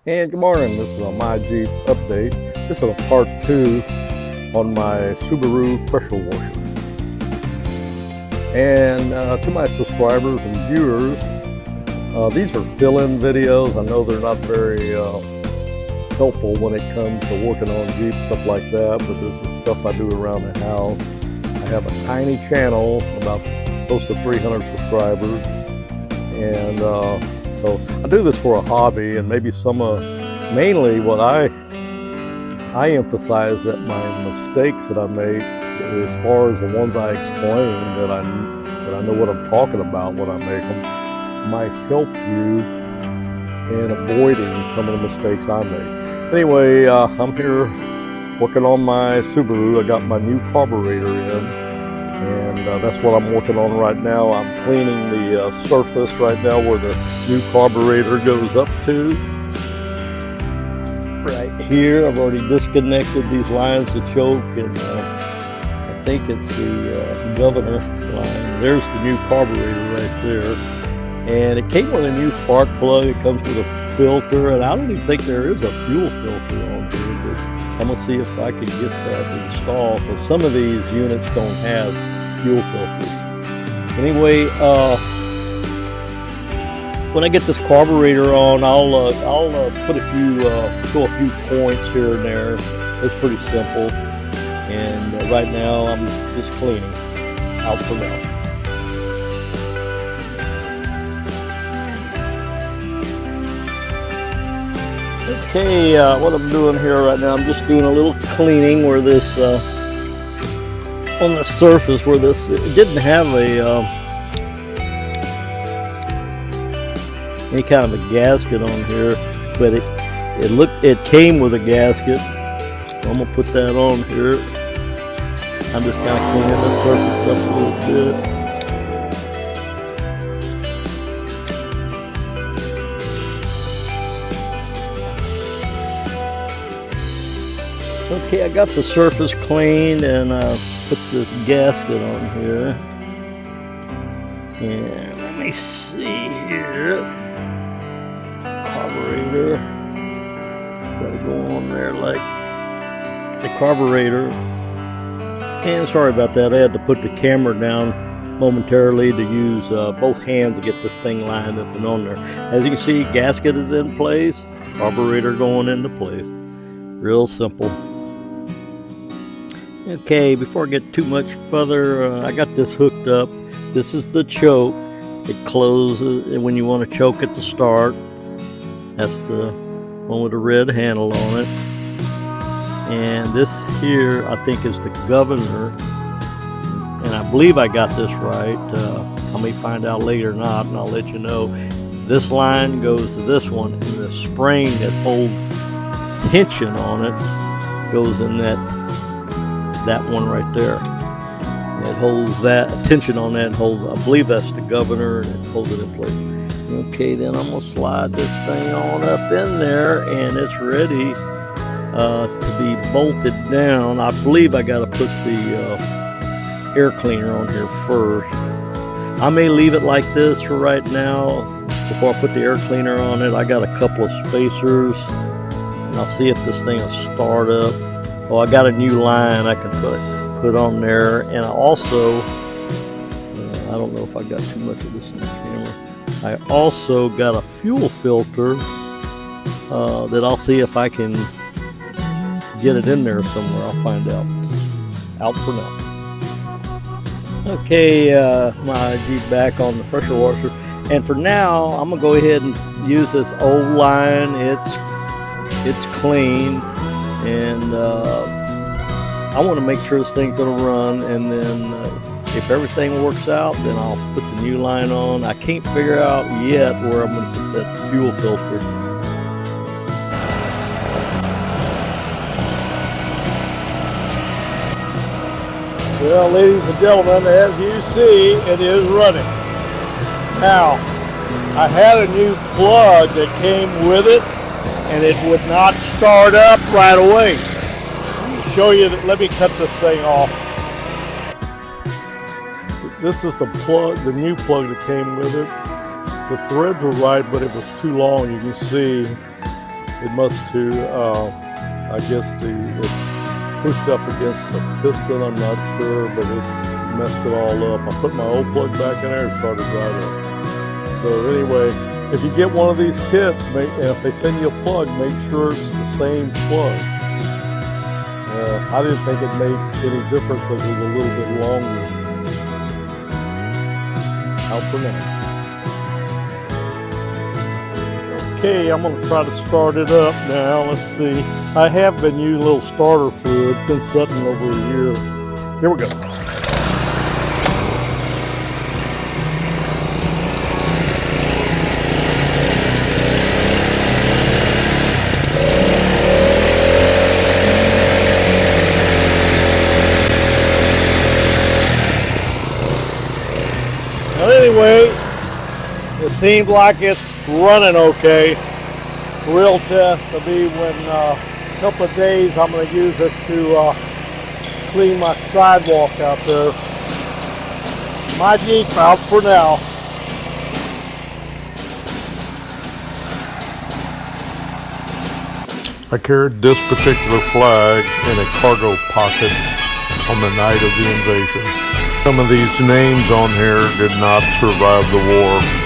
And good morning, this is a My Jeep update. This is a part 2 on my Subaru pressure washer. And to my subscribers and viewers, these are fill-in videos. I know they're not very helpful when it comes to working on Jeep, stuff like that, but this is stuff I do around the house. I have a tiny channel, about close to 300 subscribers, and so I do this for a hobby, and maybe mainly what I emphasize that my mistakes that I make, as far as the ones I explain, that I know what I'm talking about when I make them, might help you in avoiding some of the mistakes I make. Anyway, I'm here working on my Subaru. I got my new carburetor in, and that's what I'm working on right now. I'm cleaning the surface right now where the new carburetor goes up to. Right here, I've already disconnected these lines to choke, and I think it's the governor line. There's the new carburetor right there. And it came with a new spark plug. It comes with a filter, and I don't even think there is a fuel filter on here, but I'm gonna see if I can get that installed, because some of these units don't have fuel filters. Anyway, when I get this carburetor on, I'll put show a few points here and there. It's pretty simple, and right now I'm just cleaning out for now. Okay, what I'm doing here right now, I'm just doing a little cleaning where this, on the surface where this, it didn't have any kind of a gasket on here, but it came with a gasket. So I'm gonna put that on here. I'm just kind of cleaning the surface up a little bit. Okay, I got the surface cleaned, and I put this gasket on here. And let me see here. Carburetor. Gotta go on there like the carburetor. And sorry about that, I had to put the camera down momentarily to use both hands to get this thing lined up and on there. As you can see, gasket is in place, carburetor going into place. Real simple. Okay, before I get too much further, I got this hooked up. This is the choke. It closes when you want to choke at the start. That's the one with the red handle on it. And this here, I think, is the governor. And I believe I got this right. I may find out later or not, and I'll let you know. This line goes to this one, and the spring that holds tension on it goes in that one right there. And it holds that tension on that, and holds, I believe that's the governor, and it holds it in place. Okay, then I'm gonna slide this thing on up in there, and it's ready to be bolted down. I believe I gotta put the air cleaner on here first. I may leave it like this for right now before I put the air cleaner on it. I got a couple of spacers, and I'll see if this thing will start up. Oh, I got a new line I can put on there, and I also, I don't know if I got too much of this in the camera. I also got a fuel filter that I'll see if I can get it in there somewhere. I'll find out. Out for now. Okay, my Jeep back on the pressure washer, and for now I'm gonna go ahead and use this old line. It's clean. And I want to make sure this thing's going to run, and then if everything works out, then I'll put the new line on. I can't figure out yet where I'm going to put that fuel filter. Well, ladies and gentlemen, as you see, it is running. Now, I had a new plug that came with it, and it would not start up right away. Let me show you that. Let me cut this thing off. This is the plug, the new plug that came with it. The threads were right, but it was too long. You can see It must too. I guess it pushed up against the piston. I'm not sure, but it messed it all up. I put my old plug back in there and started right up. So anyway, if you get one of these kits, and if they send you a plug, make sure it's the same plug. I didn't think it made any difference because it was a little bit longer. Out for now. Okay, I'm going to try to start it up now. Let's see. I have been using a little starter fluid. It's been sitting over a year. Here we go. Anyway, it seems like it's running okay. Real test will be when a couple of days I'm going to use it to clean my sidewalk out there. My Jeep out for now. I carried this particular flag in a cargo pocket on the night of the invasion. Some of these names on here did not survive the war.